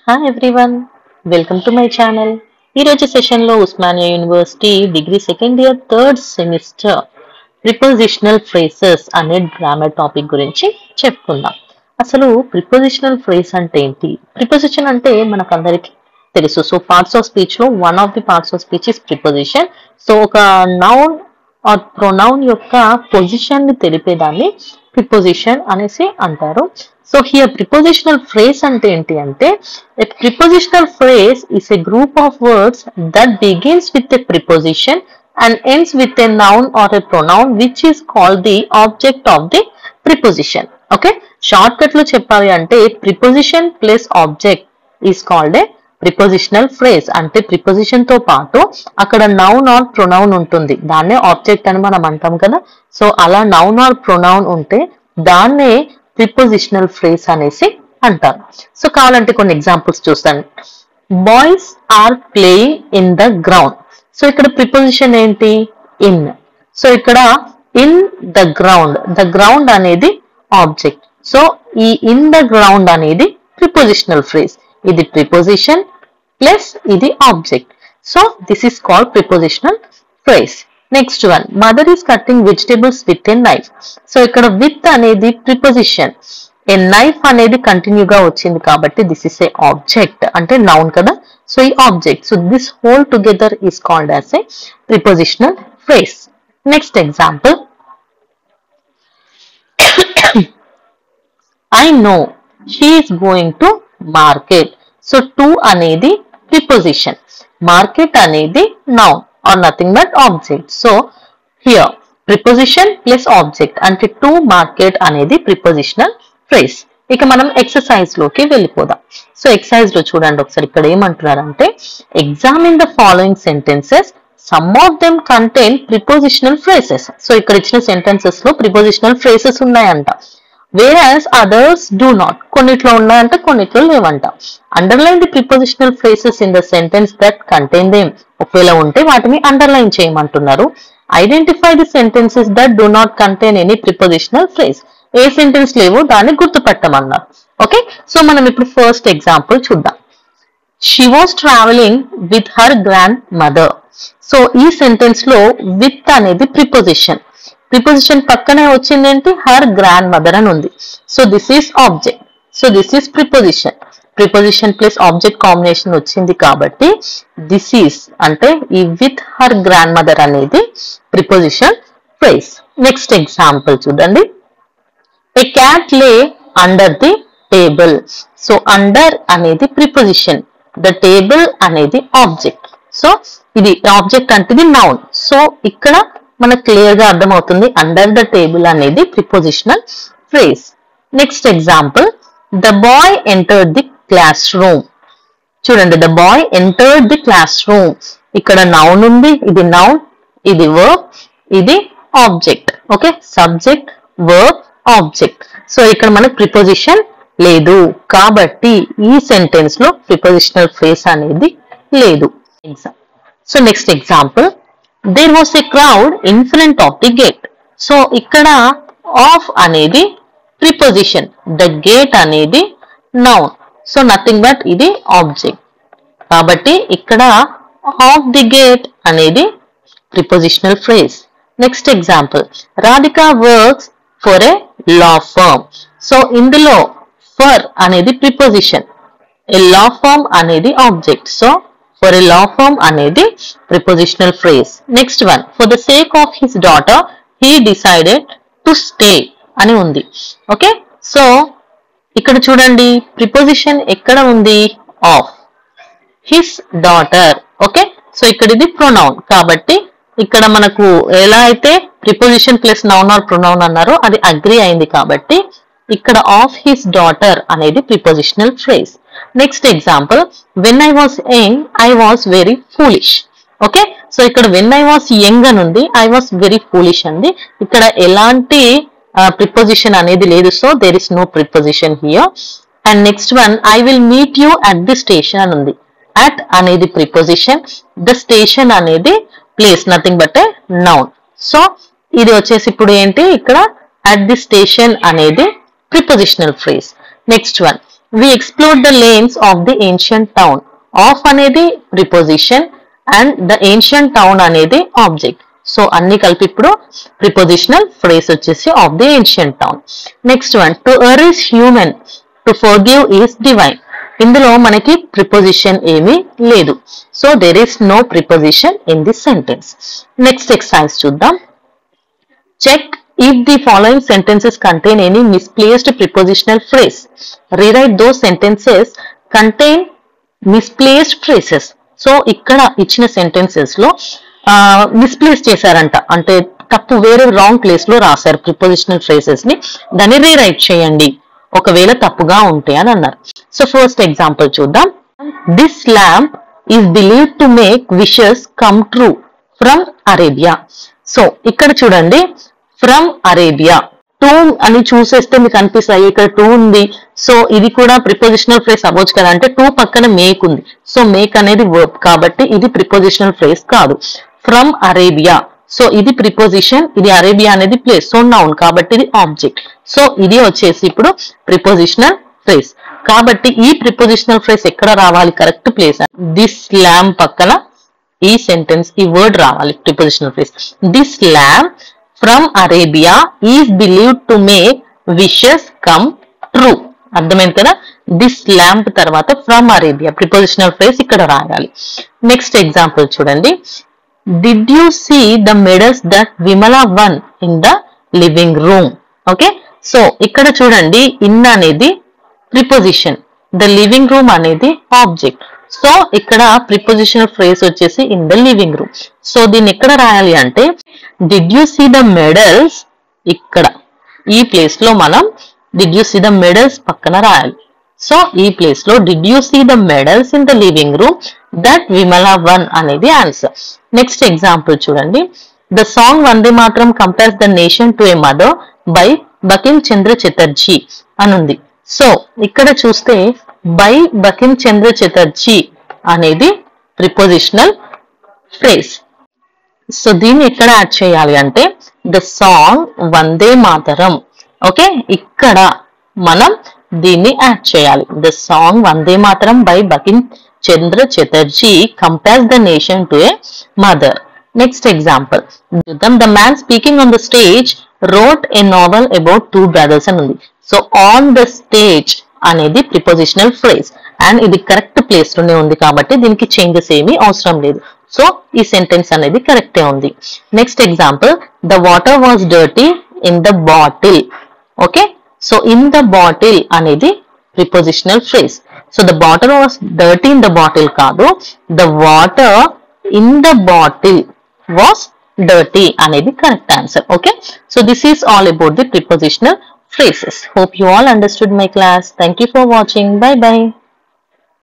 Hi everyone, welcome to my channel. ఈ రోజు session లో Osmania university degree second year third semester prepositional phrases అనే grammar topic గురించి చెప్పుకుందాం. అసలు ప్రిపోజిషనల్ ఫ్రేస్ అంటే ఏంటి? ప్రిపోజిషన్ అంటే మనకందరికీ తెలుసు. సో పార్ట్స్ ఆఫ్ స్పీచ్ లో one of the parts of speech is preposition. So ఒక నౌన్ ఆర్ ప్రొనౌన్ యొక్క పొజిషన్ ని తెలిపేదాన్ని ప్రిపోజిషన్ అనేసి అంటారు. సో హియర్ ప్రిపోజిషనల్ ఫ్రేస్ అంటే ఏంటి అంటే a prepositional phrase is a group of words that begins with a preposition and ends with a noun or a pronoun which is called the object of the preposition. Okay, shortcut lo cheppali ante preposition plus object is called a prepositional phrase. అంటే preposition తో పాటు అక్కడ noun or pronoun ఉంటుంది, దాన్నే object అని మనం అంటాం కదా. సో అలా noun or pronoun ఉంటే దాన్నే prepositional phrase అనేసి అంటారు. సో కావాలంటే కొన్ని ఎగ్జాంపుల్స్ చూస్తాను. Boys are playing in the ground. So ఇక్కడ ప్రిపోజిషన్ ఏంటి? ఇన్. సో ఇక్కడ ఇన్ ద గ్రౌండ్ అనేది ఆబ్జెక్ట్. సో ఈ ఇన్ ద గ్రౌండ్ అనేది ప్రిపోజిషనల్ ఫ్రేజ్. ఇది ప్రిపోజిషన్ ప్లస్ ఇది object. So this is called prepositional phrase. Next one, mother is cutting vegetables with a knife. So ఇక్కడ with అనేది preposition, a knife అనేది కంటిన్యూగా వచ్చింది కాబట్టి దిస్ ఇస్ ఏ ఆబ్జెక్ట్, అంటే నౌన్ కదా. సో ఈ object, so this whole together is called as a prepositional phrase. Next example, I know she is going to market. So to అనేది preposition, market అనేది noun or nothing but object. So here preposition plus object అంటే to market అనేది prepositional phrase. ఇక మనం exercise లోకి వెళ్ళిపోదాం. So exercise లో చూడండి ఒకసారి, ఇక్కడ ఏమంటున్నారంటే examine the following sentences, some of them contain prepositional phrases. So ఇక్కడ ఇచ్చిన సెంటెన్సెస్ లో ప్రిపోజిషనల్ ఫ్రేసెస్ ఉన్నాయంట. whereas others do not, కొన్నిట్లో ఉన్నాయంట కొన్నిట్లో లేవంట. Underline the prepositional phrases in the sentence that contain them. ఒకవేళ ఉంటే వాటిని అండర్లైన్ చేయమంటున్నారు. Identify the sentences that do not contain any prepositional phrase. ఏ సెంటెన్స్ లేవో దాన్ని గుర్తుపట్టమన్నారు. ఓకే, సో మనం ఇప్పుడు ఫస్ట్ ఎగ్జాంపుల్ చూద్దాం. She was travelling with her grand mother. So ఈ సెంటెన్స్ లో విత్ అనేది ప్రిపోజిషన్, ప్రిపోజిషన్ పక్కనే వచ్చిందేంటి? హర్ గ్రాండ్ మదర్ అని ఉంది. So this is object, so this is preposition, preposition plus object combination వచ్చింది కాబట్టి దిస్ ఈస్ అంటే ఈ విత్ హర్ గ్రాండ్ మదర్ అనేది ప్రిపోజిషన్ ఫ్రేజ్. నెక్స్ట్ ఎగ్జాంపుల్ చూడండి, ఏ క్యాట్ లే under the table. So under అనేది ప్రిపోజిషన్, ద టేబుల్ అనేది object. So ఇది ఆబ్జెక్ట్ అంటే ఇది నౌన్. సో ఇక్కడ మనకు క్లియర్ గా అర్థమవుతుంది అండర్ ద టేబుల్ అనేది prepositional phrase. Next example, the boy entered the classroom. చూడండి, the boy entered the classroom. ఇక్కడ నౌన్ ఉంది, ఇది నౌన్, ఇది వర్బ్, ఇది object. Okay, subject verb object. So ఇక్కడ మనకు ప్రిపోజిషన్ లేదు కాబట్టి ఈ సెంటెన్స్ లో ప్రిపోజిషనల్ ఫ్రేజ్ అనేది లేదు. So next example, there was a crowd in front of the gate. సో ఇక్కడ of అనేది ప్రిపోజిషన్, the gate అనేది noun. సో నథింగ్ బట్ ఇది ఆబ్జెక్ట్ కాబట్టి ఇక్కడ of the gate అనేది prepositional phrase. Next example, Radhika works for a law firm. So ఇందులో ఫర్ అనేది ప్రిపోజిషన్, ఏ లా ఫర్మ్ అనేది object. So for a law firm అనేది prepositional phrase. Next one, for the sake of his daughter he decided to stay అని ఉంది. Okay, so ఇక్కడ చూడండి preposition ఎక్కడ ఉంది? of his daughter. Okay, so ఇక్కడ ఇది ప్రొనౌన్ కాబట్టి ఇక్కడ మనకు ఎలా అయితే preposition plus noun are pronoun అన్నారో అది అగ్రీ అయింది కాబట్టి ఇక్కడ of his daughter అనేది prepositional phrase. Next example, when I was young I was very foolish. Okay, so ఇక్కడ వెన్ ఐ వాస్ యంగ్ అని ఉంది, ఐ వాస్ వెరీ ఫూలిష్ అంది. ఇక్కడ ఎలాంటి ప్రిపోజిషన్ అనేది లేదు. So there is no preposition here. And next one, I will meet you at the station అని ఉంది. అట్ అనేది ప్రిపోజిషన్, ద స్టేషన్ అనేది place, nothing but a noun. So ఇది వచ్చేసి ఇప్పుడు ఏంటి? ఇక్కడ అట్ ది స్టేషన్ అనేది prepositional phrase. Next one, we explored the lanes of the ancient town. Of అనేది preposition and the ancient town అనేది object. సో అన్ని కలిపి ఇప్పుడు prepositional phrase వచ్చేసి of the ancient town. Next one, to err is human, to forgive is divine. ఇందులో మనకి preposition ఏమీ లేదు. So there is no preposition in this sentence. Next exercise చూద్దాం. Check if the following sentences contain any misplaced prepositional phrase. Rewrite those sentences contain misplaced phrases. So ఇక్కడ ఇచ్చిన sentences లో misplace చేశారంట, అంటే తప్పు వేరే రాంగ్ ప్లేస్ లో రాశారు ప్రిపోజిషనల్ ఫ్రేసెస్ ని, దాన్ని రీరైట్ చేయండి ఒకవేళ తప్పుగా ఉంటే అని అన్నారు. సో ఫస్ట్ ఎగ్జాంపుల్ చూద్దాం. This lamp is believed to make wishes come true from Arabia. So ఇక్కడ చూడండి, ఫ్రమ్ అరేబియా టూ అని చూసేస్తే మీకు అనిపిస్తాయి ఇక్కడ టూ ఉంది, సో ఇది కూడా ప్రిపోజిషనల్ ఫ్రేస్ అవ్వచ్చు కదా అంటే టూ పక్కన మేక్ ఉంది, సో మేక్ అనేది వర్బ్ కాబట్టి ఇది ప్రిపోజిషనల్ ఫ్రేస్ కాదు. ఫ్రమ్ అరేబియా, సో ఇది ప్రిపోజిషన్, ఇది అరేబియా అనేది ప్లేస్, సో నౌన్ కాబట్టి ఇది ఆబ్జెక్ట్. సో ఇది వచ్చేసి ఇప్పుడు ప్రిపోజిషనల్ ఫ్రేస్. కాబట్టి ఈ ప్రిపోజిషనల్ ఫ్రేస్ ఎక్కడ రావాలి, కరెక్ట్ ప్లేస్ దిస్ ల్యాంప్ పక్కన ఈ సెంటెన్స్ ఈ వర్డ్ రావాలి prepositional phrase. This lamp from Arabia is believed to make wishes come true. అర్థమైంది కదా, దిస్ ల్యాంప్ తర్వాత ఫ్రమ్ అరేబియా ప్రిపోజిషనల్ ఫ్రేస్ ఇక్కడ రాయాలి. నెక్స్ట్ ఎగ్జాంపుల్ చూడండి. Did you see the medals that Vimala won in the living room. Okay, so ఇక్కడ చూడండి in అనేది preposition, the living room అనేది ఆబ్జెక్ట్. సో ఇక్కడ ప్రిపోజిషనల్ ఫ్రేస్ వచ్చేసి in the living room. So దీన్ని ఎక్కడ రాయాలి అంటే did you see the medals, ఇక్కడ ఈ ప్లేస్ లో మనం did you see the medals పక్కన రాయాలి. సో ఈ ప్లేస్ లో did you see the medals in the living room that Vimala one అనేది ఆన్సర్. నెక్స్ట్ ఎగ్జాంపుల్ చూడండి. The song Vande Mataram compares the nation to a mother by Bankim Chandra Chatterjee అనుంది. So ఇక్కడ చూస్తే by Bankim Chandra Chatterjee అనేది ప్రిపోజిషనల్ ఫ్రేస్. సో దీన్ని ఎక్కడ యాడ్ చేయాలి అంటే the song Vande Mataram. Okay, ఇక్కడ మనం దీన్ని యాడ్ చేయాలి. The song Vande Mataram by Bankim Chandra Chatterjee compares the nation to a mother. Next example చూద్దాం. The man speaking on the stage wrote a novel about two brothers అని ఉంది. సో ఆన్ ద స్టేజ్ అనేది prepositional phrase and ఇది correct place లోనే ఉంది కాబట్టి దీనికి changes ఏమీ అవసరం లేదు. సో ఈ సెంటెన్స్ అనేది కరెక్టే ఉంది. Next example. The water was dirty in the bottle. Okay, so in the bottle అనేది prepositional phrase. So the water was dirty in the bottle కాదు, the water in the bottle was dirty అనేది correct answer. Okay, so this is all about the prepositional phrases. Hope you all understood my class. Thank you for watching. Bye bye.